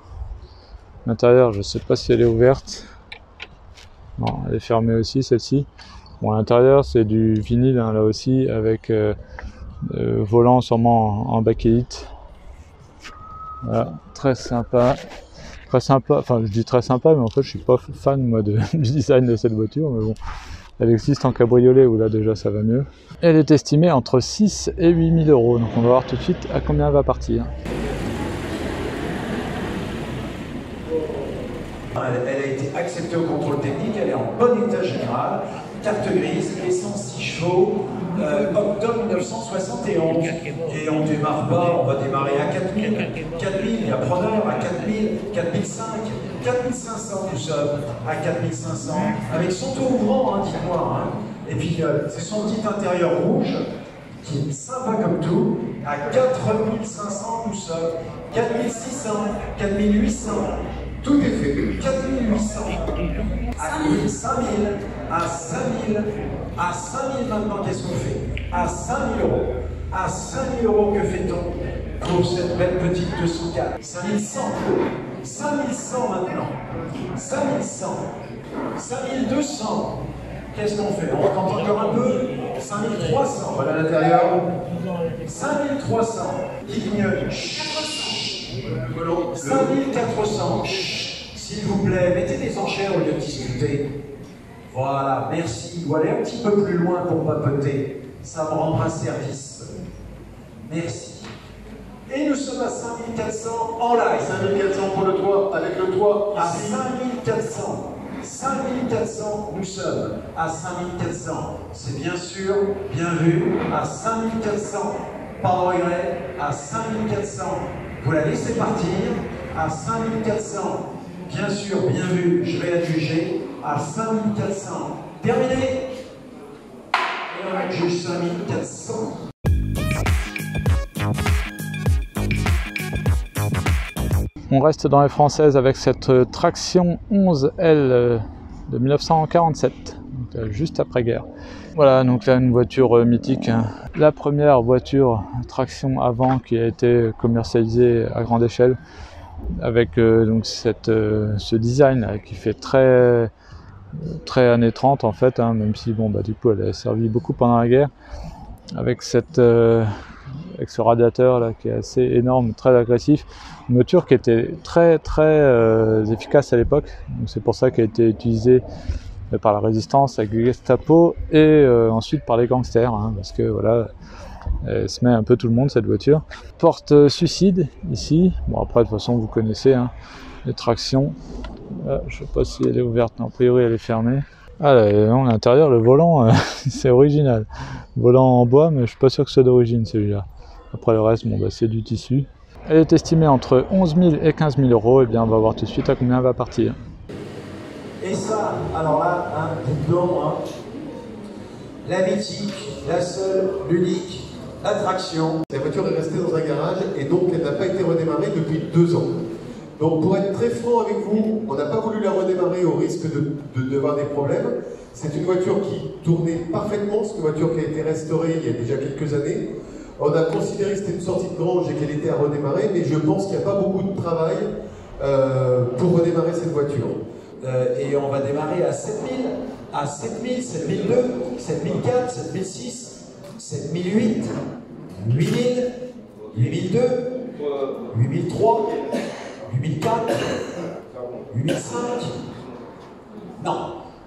L'intérieur je ne sais pas si elle est ouverte, non elle est fermée aussi celle-ci. Bon, à l'intérieur c'est du vinyle hein, là aussi avec volant sûrement en bakélite. Voilà, très sympa. Très sympa, enfin je dis très sympa, mais en fait je suis pas fan moi du design de cette voiture, mais bon, elle existe en cabriolet où là déjà ça va mieux. Elle est estimée entre 6 et 8 000 euros, donc on va voir tout de suite à combien elle va partir. Elle a été acceptée au contrôle technique, elle est en bon état général, carte grise, essence 6 chevaux, octobre 1971, et on démarre pas, on va démarrer à 4000, 4000, il y a preneur à 4000, 4005, 4500 nous sommes, à 4500, avec son tour ouvrant, hein, dites-moi, hein. Et puis c'est son petit intérieur rouge, qui est sympa comme tout, à 4500 nous sommes, 4600, 4800, Tout est fait. 4800, à 5000, à 5000, à 5000 maintenant, qu'est-ce qu'on fait? À 5000 euros. À 5000 euros, que fait-on pour cette belle petite 204? 5100. 5100 maintenant. 5100. 5200. Qu'est-ce qu'on fait? On tente encore un peu. 5300. Voilà l'intérieur. 5300. Qui dit mieux? 5400. S'il vous plaît, mettez des enchères au lieu de discuter. Voilà, merci. Ou allez un petit peu plus loin pour papoter. Ça me rendra service. Merci. Et nous sommes à 5400 en live. 5400 pour le toit, avec le toit À ici. 5400. 5400, nous sommes à 5400. C'est bien sûr, bien vu. À 5400, pas de regret. À 5400, vous la laissez partir. À 5400, bien sûr, bien vu, je vais la juger. À 5400, terminé. Et on juge 5400. On reste dans les françaises avec cette traction 11L de 1947, donc juste après-guerre. Voilà, donc là une voiture mythique, hein. La première voiture traction avant qui a été commercialisée à grande échelle, avec donc ce design là, qui fait très années 30 en fait, hein, même si bon bah du coup elle a servi beaucoup pendant la guerre, avec avec ce radiateur là qui est assez énorme, très agressif, une voiture qui était très efficace à l'époque, donc c'est pour ça qu'elle a été utilisée par la résistance avec les Gestapo et ensuite par les gangsters, hein, parce que voilà, elle se met un peu tout le monde cette voiture. Porte suicide ici, bon après de toute façon vous connaissez, hein, les tractions. Ah, je sais pas si elle est ouverte, non, a priori elle est fermée. Ah non, l'intérieur, le volant, c'est original. Volant en bois, mais je suis pas sûr que ce soit d'origine celui-là. Après le reste, bon, bah, c'est du tissu. Elle est estimée entre 11 000 et 15 000 euros. Et bien, on va voir tout de suite à combien elle va partir. Et ça, alors là, hein, dites donc, hein, la mythique, la seule, l'unique, l'attraction. La voiture est restée dans un garage et donc elle n'a pas été redémarrée depuis 2 ans. Donc pour être très franc avec vous, on n'a pas voulu la redémarrer au risque d'avoir des problèmes. C'est une voiture qui tournait parfaitement, c'est une voiture qui a été restaurée il y a déjà quelques années. On a considéré que c'était une sortie de grange et qu'elle était à redémarrer, mais je pense qu'il n'y a pas beaucoup de travail pour redémarrer cette voiture. Et on va démarrer à 7000, à 7000, 7002, 7004, 7006, 7008, 8000, 8002, 8003, 8004, 8005. Non,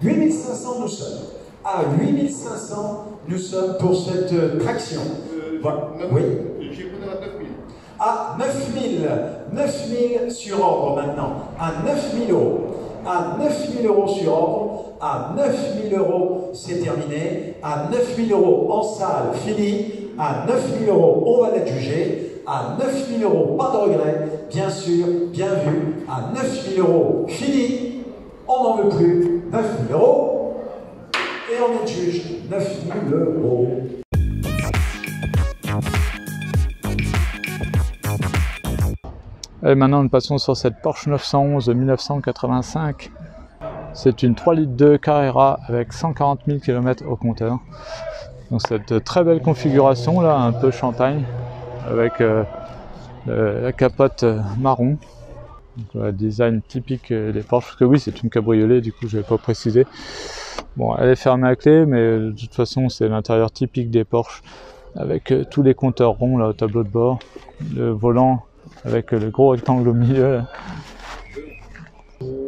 8500 nous sommes. À 8500 nous sommes pour cette traction. Voilà. Oui. J'ai pris à 9000. À 9000. 9000 sur ordre maintenant. À 9000 euros. À 9000 euros sur ordre. À 9000 euros, c'est terminé. À 9000 euros en salle, fini. À 9000 euros, on va l'être jugé. À 9000 euros, pas de regret. Bien sûr, bien vu. À 9000 euros, fini. On n'en veut plus. 9000 euros. Et on est juge. 9000 euros. Et maintenant, nous passons sur cette Porsche 911 de 1985. C'est une 3,2 litres Carrera avec 140 000 km au compteur. Donc cette très belle configuration là, un peu champagne, avec la capote marron. Donc, le design typique des Porsche, parce que oui, c'est une cabriolet, du coup je ne vais pas préciser. Bon, elle est fermée à clé, mais de toute façon c'est l'intérieur typique des Porsche, avec tous les compteurs ronds là au tableau de bord, le volant avec le gros rectangle au milieu là.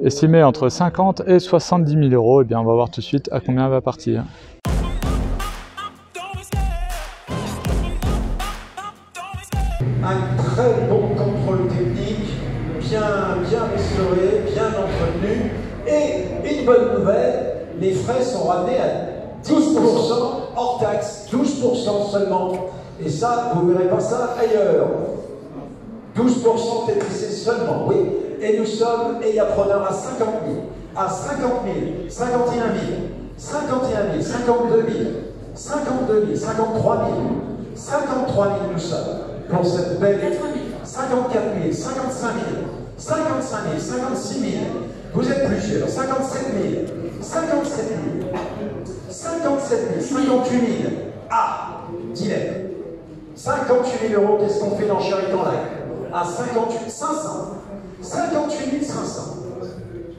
Estimé entre 50 et 70 000 euros, et bien on va voir tout de suite à combien elle va partir. Un très bon contrôle technique, bien restauré, bien entretenu, et une bonne nouvelle, les frais sont ramenés à 10% hors taxe, 12% seulement. Et ça, vous ne verrez pas ça ailleurs. 12% TTC seulement, oui. Et nous sommes ayapreneurs à 50 000, à 50 000, 51 000, 51 000, 52 000, 52 000, 53 000, 53 000 nous sommes pour cette belle 54 000, 55 000, 55 000, 56 000, vous êtes plusieurs, 57 000, 57 000, 57 000, 58 000, ah, dilemme. 58 000 euros, qu'est-ce qu'on fait dans Charité en live? À 58 500. 58 500.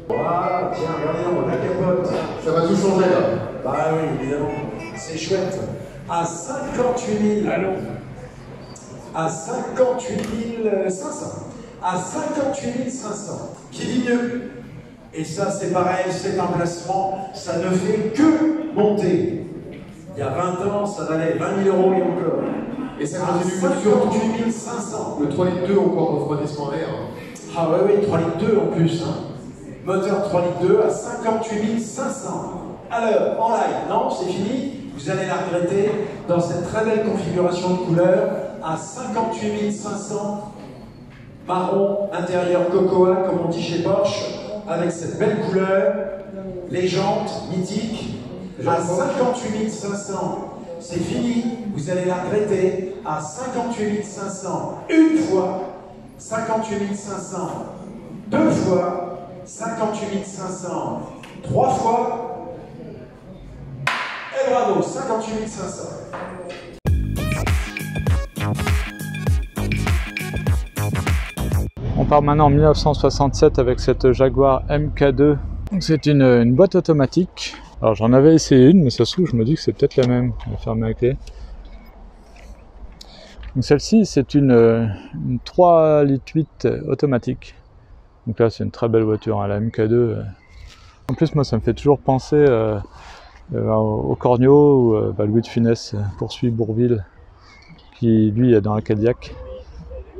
Voilà, tiens, regardez, la capote. Ça va tout changer là. Bah oui, évidemment. C'est chouette. À 58 000. Allons. À 58 500. À 58 500. Qui dit mieux? Et ça, c'est pareil, cet emplacement, ça ne fait que monter. Il y a 20 ans, ça valait 20 000 euros et encore. Et ça À continue. 58 500. Le 3 litres 2 encore refroidissement à l'air. Ah oui, 3 litres 2 en plus. Hein. Moteur 3 litres 2 à 58 500. Alors, en live, non, c'est fini. Vous allez la regretter dans cette très belle configuration de couleur à 58 500. Marron, intérieur cocoa, comme on dit chez Porsche, avec cette belle couleur. Les jantes, mythiques, à 58 500. C'est fini, vous allez la regretter à 58 500. Une fois, 58 500. Deux fois, 58 500. Trois fois, et bravo, 58 500. On part maintenant en 1967 avec cette Jaguar MK2. C'est une boîte automatique. Alors j'en avais essayé une, mais ça se trouve, je me dis que c'est peut-être la même. On va fermer la clé. Donc celle-ci, c'est une 3,8 litres automatique. Donc là, c'est une très belle voiture, hein, la MK2. En plus, moi, ça me fait toujours penser au Cornio où Louis de Funès poursuit Bourvil, qui lui est dans la Cadillac.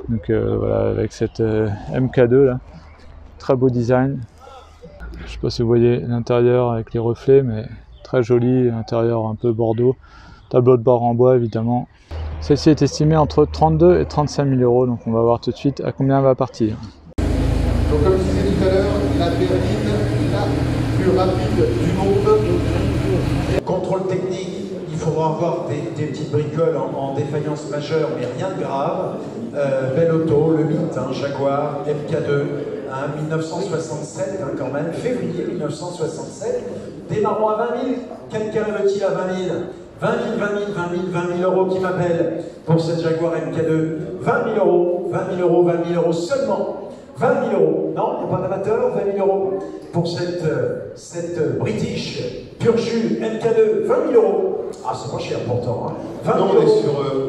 Donc voilà, avec cette MK2 là, très beau design. Je sais pas si vous voyez l'intérieur avec les reflets, mais très joli, l'intérieur un peu bordeaux. Tableau de bord en bois évidemment. Celle-ci est estimée entre 32 et 35 000 euros, donc on va voir tout de suite à combien elle va partir. Donc comme je disais tout à l'heure, la berline la plus rapide du monde. Contrôle technique, il faudra avoir des petites bricoles en défaillance majeure, mais rien de grave. Belle auto, le mythe, hein, Jaguar MK2, hein, 1967 hein, quand même, février 1967. Démarrons à 20 000. Quelqu'un veut-il à 20 000? 20 000, 20 000, 20 000, 20 000 euros qui m'appellent pour cette Jaguar MK2. 20 000 euros, 20 000 euros, 20 000 euros seulement. 20 000 euros. Non, il n'y a pas d'amateur, 20 000 euros pour cette British Pure Jus MK2. 20 000 euros. Ah, c'est pas cher pourtant. Hein. 20 000 euros.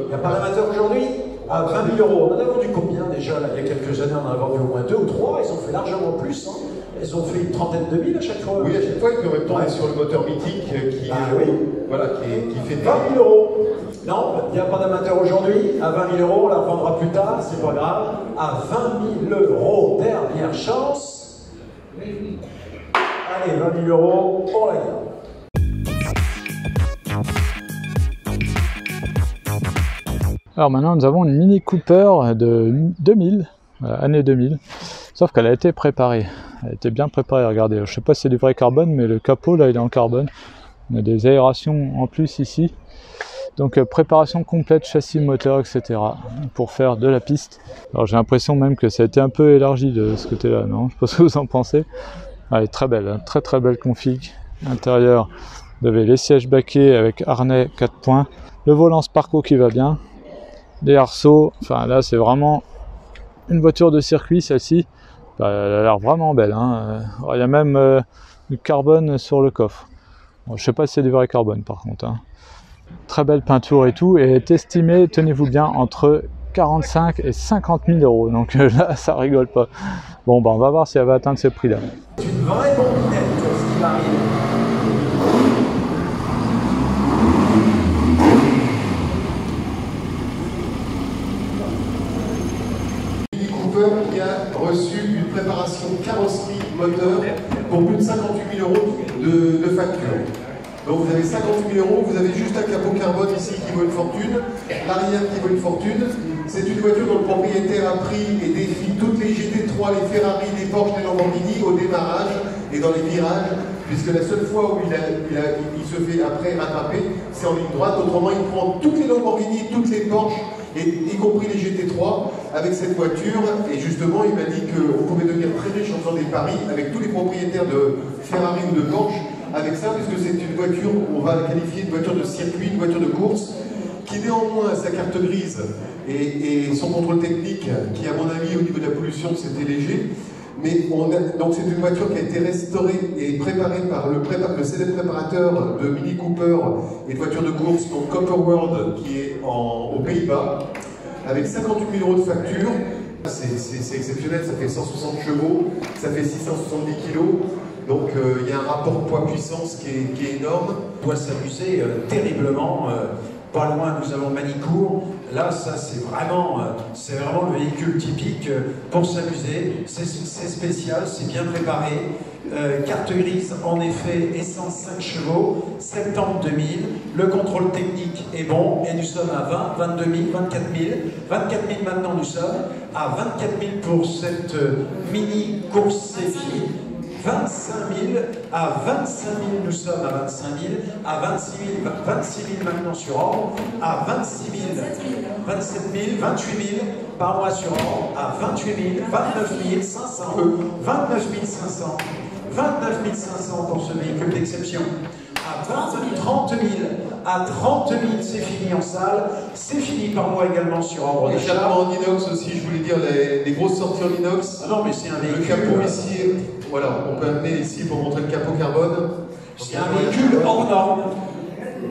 Il n'y a pas d'amateur aujourd'hui? À 20 000 euros. On en a vendu combien déjà là, il y a quelques années? On en a vendu au moins 2 ou 3. Ils ont fait largement plus. Hein. Elles ont fait une trentaine de mille à chaque fois. Oui, à chaque fois, et puis en même temps, on est sur le moteur mythique qui, voilà, qui fait 20 000 euros. Non, il n'y a pas d'amateur aujourd'hui. À 20 000 euros, on la revendra plus tard, c'est pas grave. À 20 000 euros, dernière chance. Allez, 20 000 euros, on la garde. Alors maintenant, nous avons une Mini Cooper de 2000, année 2000, sauf qu'elle a été préparée. Elle a été bien préparée, regardez. Je ne sais pas si c'est du vrai carbone, mais le capot, là, il est en carbone. On a des aérations en plus ici. Donc préparation complète, châssis, moteur, etc. pour faire de la piste. Alors j'ai l'impression même que ça a été un peu élargi de ce côté-là, non? Je sais pas ce que vous en pensez. Elle est très belle, hein, très belle config. Intérieur, vous avez les sièges baquets avec harnais 4 points. Le volant Sparco qui va bien. Des arceaux, enfin là c'est vraiment une voiture de circuit celle-ci. Bah, elle a l'air vraiment belle, hein. Il y a même du carbone sur le coffre. Bon, je sais pas si c'est du vrai carbone par contre, hein. Très belle peinture et tout, et est estimée, tenez-vous bien, entre 45 et 50 000 euros. Donc là ça rigole pas. Bon bah on va voir si elle va atteindre ce prix là. C'est une vraie bombinette ce qui m'arrive. qui a reçu une préparation carrosserie moteur pour plus de 58 000 euros de facture. Donc vous avez 58 000 euros, vous avez juste un capot carbone ici qui vaut une fortune, l'arrière qui vaut une fortune. C'est une voiture dont le propriétaire a pris et défie toutes les GT3, les Ferrari, les Porsche, les Lamborghini au démarrage et dans les virages, puisque la seule fois où il se fait après rattraper, c'est en ligne droite. Autrement, il prend toutes les Lamborghini, toutes les Porsche, y compris les GT3, avec cette voiture. Et justement, il m'a dit qu'on pouvait devenir très riche en faisant des paris avec tous les propriétaires de Ferrari ou de Porsche, avec ça, puisque c'est une voiture, on va la qualifier de voiture de circuit, une voiture de course, qui néanmoins, sa carte grise et son contrôle technique, qui à mon avis, au niveau de la pollution, c'était léger. Mais donc c'est une voiture qui a été restaurée et préparée par le célèbre préparateur de Mini Cooper et de voitures de course, donc Copper World, qui est aux Pays-Bas, avec 58 000 euros de facture. C'est exceptionnel, ça fait 160 chevaux, ça fait 670 kilos. Donc il y a un rapport poids-puissance qui est énorme. On doit s'amuser terriblement. Pas loin, nous avons Manicourt. Là, ça, c'est vraiment le véhicule typique pour s'amuser. C'est spécial, c'est bien préparé. Carte grise, en effet, essence 5 chevaux, septembre 2000. Le contrôle technique est bon et nous sommes à 20, 22 000, 24 000. 24 000 maintenant, nous sommes à 24 000 pour cette mini course CFI. 25 000, à 25 000, nous sommes à 25 000, à 26 000, 26 000 maintenant sur ordre, à 26 000, 27 000, 28 000 par mois sur ordre, à 28 000, 29 500, 29 500, 29 500 pour ce véhicule d'exception. À 30 000, à 30 000, c'est fini en salle, c'est fini par mois également sur ordre d'achat. En inox aussi, je voulais dire les grosses sorties en inox. Ah non, mais c'est un véhicule. Le capot ici, voilà, on peut amener ici pour montrer le capot carbone. C'est un véhicule hors norme.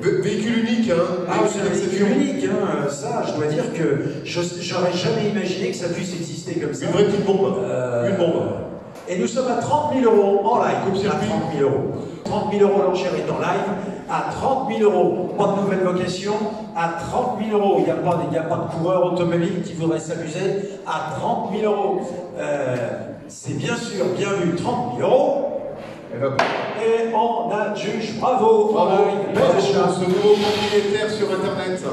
Véhicule unique, hein. Ah, c'est un véhicule unique, hein. Ça, je dois dire que j'aurais jamais imaginé que ça puisse exister comme ça. Une vraie petite bombe. Une bombe. Et nous sommes à 30 000 euros en live. À 30 000 euros. 30 000 euros, l'enchère est en live. À 30 000 euros, pas de nouvelle vocation. À 30 000 euros, il n'y a pas de coureur automobile qui voudrait s'amuser. À 30 000 euros, c'est bien sûr bien vu, 30 000 euros. Et on adjuge, bravo. Bravo. Ce nouveau propriétaire sur Internet.